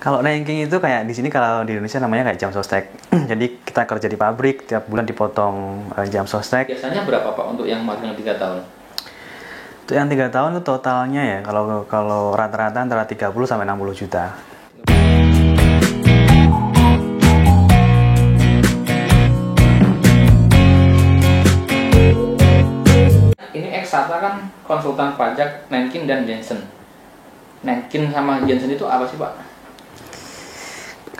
Kalau ranking itu kayak di sini, kalau di Indonesia namanya kayak jam sostek. Jadi kita kerja di pabrik, tiap bulan dipotong jam sostek. Biasanya berapa Pak untuk yang magang 3 tahun? Untuk yang 3 tahun itu totalnya ya, kalau rata-rata antara 30 sampai 60 juta. Ini Exata kan konsultan pajak Nenkin dan Jensen. Nenkin sama Jensen itu apa sih Pak?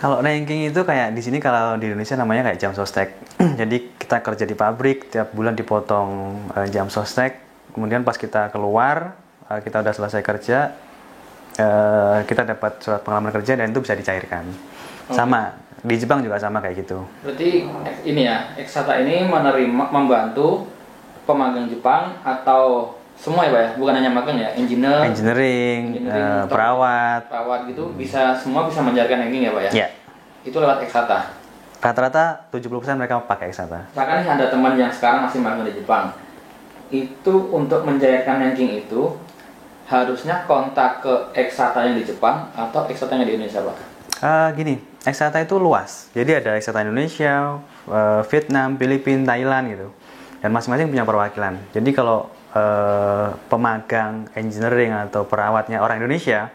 Kalau ranking itu kayak di sini, kalau di Indonesia namanya kayak jam sostek. Jadi kita kerja di pabrik, tiap bulan dipotong jam sostek. Kemudian pas kita keluar, kita udah selesai kerja, kita dapat surat pengalaman kerja dan itu bisa dicairkan. Sama di Jepang juga sama kayak gitu. Berarti ini ya, Exata ini membantu pemagang Jepang atau semua ya Pak ya? Bukan hanya magang ya, Engineering, perawat gitu, semua bisa menjalankan ranking ya Pak ya? Ya. Itu lewat Exata. Rata-rata 70% mereka pakai Exata. Misalkan ada teman yang sekarang masih magang di Jepang, itu untuk mencairkan ranking itu harusnya kontak ke Exata yang di Jepang atau Exata yang di Indonesia Pak? Gini, Exata itu luas. Jadi ada Exata Indonesia, Vietnam, Filipina, Thailand gitu. Dan masing-masing punya perwakilan. Jadi kalau pemagang engineering atau perawatnya orang Indonesia,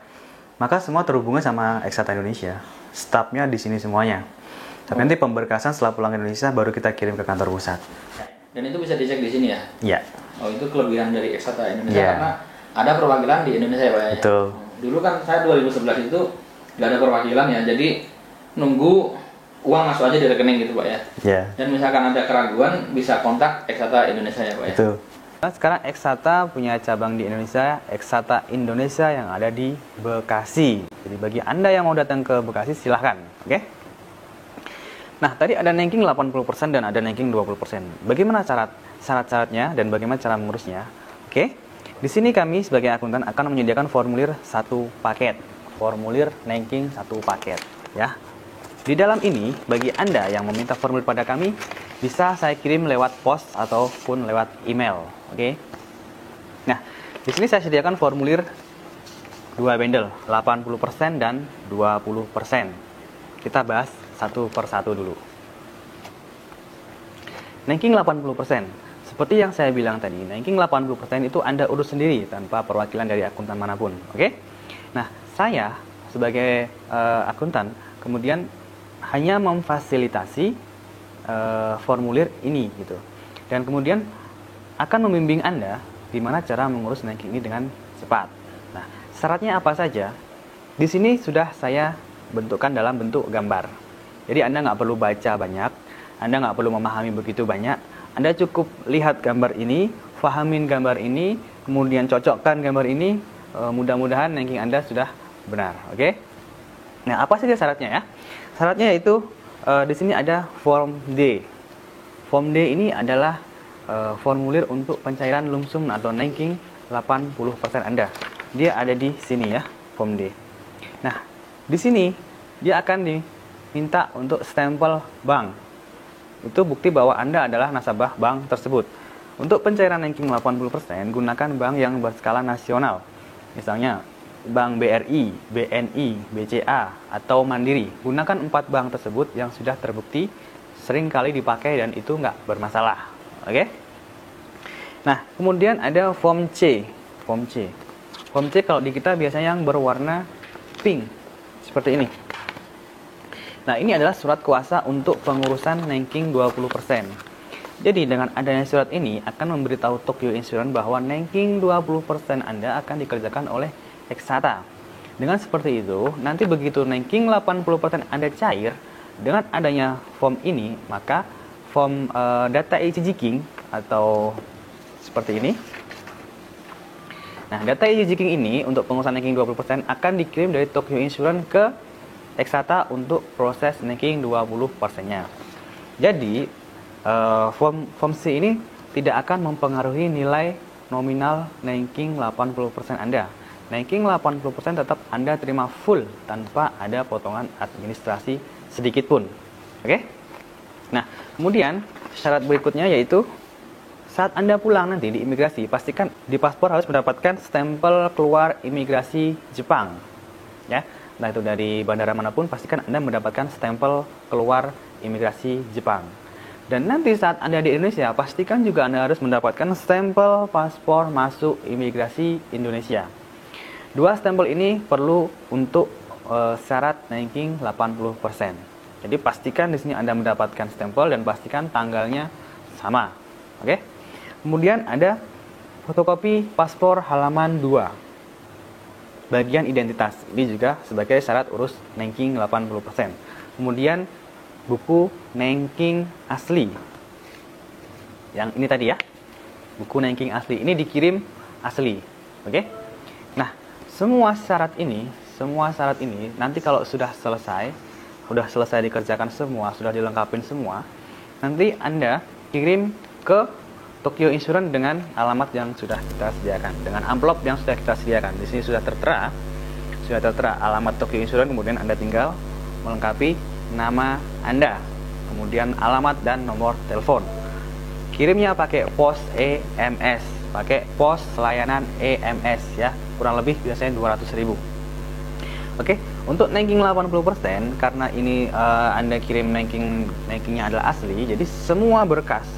maka semua terhubungnya sama Exata Indonesia. Stafnya di sini semuanya. Tapi nanti pemberkasan setelah pulang ke Indonesia baru kita kirim ke kantor pusat. Dan itu bisa dicek di sini ya? Iya. Oh, itu kelebihan dari Exata Indonesia Yeah. karena ada perwakilan di Indonesia ya Pak ya? Betul. Dulu kan saya 2011 itu nggak ada perwakilan ya, jadi nunggu uang masuk aja di rekening gitu Pak ya? Iya. Dan misalkan ada keraguan bisa kontak Exata Indonesia ya Pak ya? Betul. Sekarang Exata punya cabang di Indonesia, Exata Indonesia yang ada di Bekasi. Jadi bagi Anda yang mau datang ke Bekasi silahkan, oke? Nah, tadi ada ranking 80% dan ada ranking 20%. Bagaimana syarat-syaratnya dan bagaimana cara mengurusnya? Oke. Di sini kami sebagai akuntan akan menyediakan formulir satu paket. Formulir ranking satu paket, ya. Di dalam ini, bagi Anda yang meminta formulir pada kami, bisa saya kirim lewat pos ataupun lewat email, oke? Nah, di sini saya sediakan formulir 2 bundle, 80% dan 20%. Kita bahas satu persatu dulu. Ranking 80%. Seperti yang saya bilang tadi, ranking 80% itu Anda urus sendiri tanpa perwakilan dari akuntan manapun, oke? Nah, saya sebagai akuntan kemudian hanya memfasilitasi formulir ini gitu. Dan kemudian akan membimbing Anda di mana cara mengurus ranking ini dengan cepat. Nah, syaratnya apa saja? Di sini sudah saya bentukkan dalam bentuk gambar. Jadi Anda nggak perlu baca banyak, Anda nggak perlu memahami begitu banyak. Anda cukup lihat gambar ini, fahamin gambar ini, kemudian cocokkan gambar ini. Mudah-mudahan ranking Anda sudah benar, oke? Nah, apa saja syaratnya ya? Syaratnya yaitu di sini ada form D. Form D ini adalah formulir untuk pencairan lumsum atau ranking 80% Anda. Dia ada di sini ya, form D. Nah, di sini dia akan diminta untuk stempel bank. Itu bukti bahwa Anda adalah nasabah bank tersebut. Untuk pencairan ranking 80%, gunakan bank yang berskala nasional. Misalnya Bank BRI, BNI, BCA, atau Mandiri. Gunakan 4 bank tersebut yang sudah terbukti sering kali dipakai dan itu nggak bermasalah. Oke? Nah, kemudian ada form C. Form C. Form C kalau di kita biasanya yang berwarna pink. Seperti ini. Nah, ini adalah surat kuasa untuk pengurusan ranking 20%. Jadi, dengan adanya surat ini akan memberitahu Tokyo Insurance bahwa ranking 20% Anda akan dikerjakan oleh Exata. Dengan seperti itu, nanti begitu ranking 80% Anda cair, dengan adanya form ini, maka form data e-jiking atau seperti ini. Nah, data e-jiking ini untuk pengurusan ranking 20% akan dikirim dari Tokyo Insurance ke Exata untuk proses ranking 20%-nya. Jadi, form C ini tidak akan mempengaruhi nilai nominal ranking 80% Anda. Ranking 80% tetap Anda terima full tanpa ada potongan administrasi sedikit pun. Oke? Nah, kemudian syarat berikutnya yaitu saat Anda pulang nanti di imigrasi, pastikan di paspor harus mendapatkan stempel keluar imigrasi Jepang. Ya. entah itu dari bandara manapun, pastikan Anda mendapatkan stempel keluar imigrasi Jepang. Dan nanti saat Anda di Indonesia, pastikan juga Anda harus mendapatkan stempel paspor masuk imigrasi Indonesia. Dua stempel ini perlu untuk syarat ranking 80%. Jadi pastikan di sini Anda mendapatkan stempel dan pastikan tanggalnya sama. Oke? Kemudian ada fotokopi paspor halaman 2. Bagian identitas. Ini juga sebagai syarat urus ranking 80%. Kemudian buku ranking asli. Yang ini tadi ya. Buku ranking asli ini dikirim asli. Oke? Nah, semua syarat ini nanti kalau sudah selesai dikerjakan semua, sudah dilengkapin semua, nanti Anda kirim ke Tokyo Insurance dengan alamat yang sudah kita sediakan, dengan amplop yang sudah kita sediakan. Di sini sudah tertera alamat Tokyo Insurance, kemudian Anda tinggal melengkapi nama Anda, kemudian alamat dan nomor telepon. Kirimnya pakai pos EMS, pakai pos layanan EMS ya, kurang lebih biasanya 200.000. Oke, untuk ranking 80% karena ini Anda kirim rankingnya adalah asli, jadi semua berkas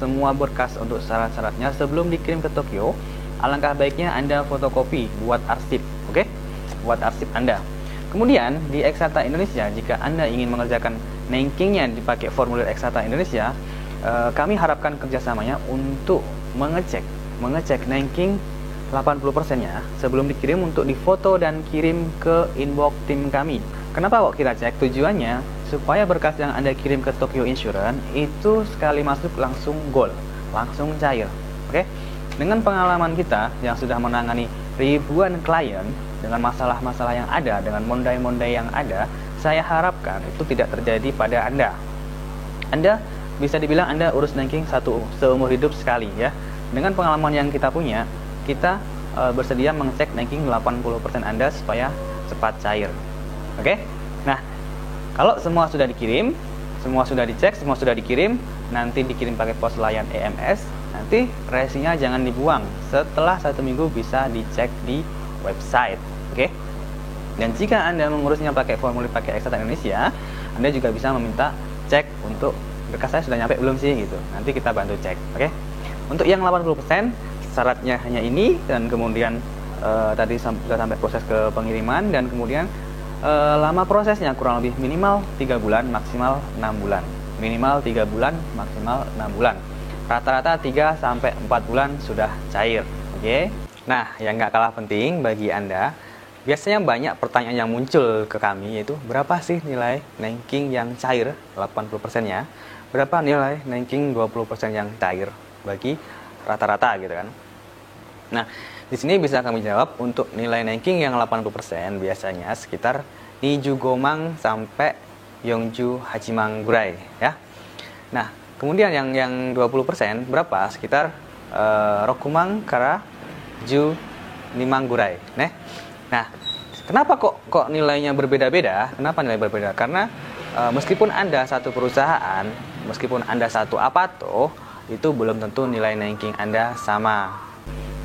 untuk syarat-syaratnya sebelum dikirim ke Tokyo, alangkah baiknya Anda fotokopi buat arsip, oke? Buat arsip Anda. Kemudian di Exata Indonesia, jika Anda ingin mengerjakan rankingnya dipakai formulir Exata Indonesia, kami harapkan kerjasamanya untuk mengecek ranking 80%-nya sebelum dikirim untuk difoto dan kirim ke inbox tim kami. Kenapa kok kita cek? Tujuannya supaya berkas yang Anda kirim ke Tokyo Insurance itu sekali masuk langsung goal, langsung cair. Oke? Dengan pengalaman kita yang sudah menangani ribuan klien dengan masalah-masalah yang ada, dengan mondai-mondai yang ada, saya harapkan itu tidak terjadi pada Anda. Anda bisa dibilang Anda urus ranking seumur hidup sekali ya. Dengan pengalaman yang kita punya, kita bersedia mengecek ranking 80% Anda supaya cepat cair. Oke? Nah, kalau semua sudah dikirim, semua sudah dicek, semua sudah dikirim, nanti dikirim pakai pos layan EMS, nanti resinya jangan dibuang. Setelah 1 minggu bisa dicek di website. Oke? Dan jika Anda mengurusnya pakai formulir pakai Exata Indonesia, Anda juga bisa meminta cek untuk berkas saya sudah nyampe belum sih gitu. Nanti kita bantu cek. Oke? Untuk yang 80%, syaratnya hanya ini, dan kemudian tadi sudah sampai proses ke pengiriman, dan kemudian lama prosesnya kurang lebih minimal 3 bulan, maksimal 6 bulan. Minimal 3 bulan, maksimal 6 bulan. Rata-rata 3 sampai 4 bulan sudah cair. Oke? Nah, yang nggak kalah penting bagi Anda, biasanya banyak pertanyaan yang muncul ke kami, yaitu berapa sih nilai ranking yang cair 80%-nya? Berapa nilai ranking 20% yang cair bagi rata-rata gitu kan. Nah, di sini bisa kami jawab untuk nilai ranking yang 80% biasanya sekitar Nijugomang sampai Yongju Hachimanggurai ya. Nah, kemudian yang 20% berapa? Sekitar Rokumang kara Ju Nimanggurai. Nah, kenapa kok nilainya berbeda-beda? Kenapa nilai berbeda? Karena meskipun Anda satu perusahaan, meskipun Anda satu apato, itu belum tentu nilai ranking Anda sama.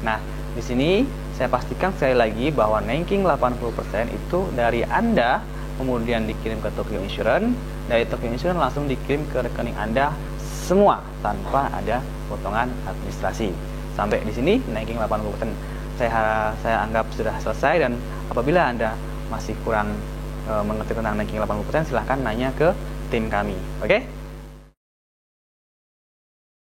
Nah, di sini saya pastikan sekali lagi bahwa ranking 80% itu dari Anda, kemudian dikirim ke Tokyo Insurance, dari Tokyo Insurance langsung dikirim ke rekening Anda semua tanpa ada potongan administrasi. Sampai di sini ranking 80% saya anggap sudah selesai, dan apabila Anda masih kurang mengerti tentang ranking 80%, silahkan nanya ke tim kami. Oke?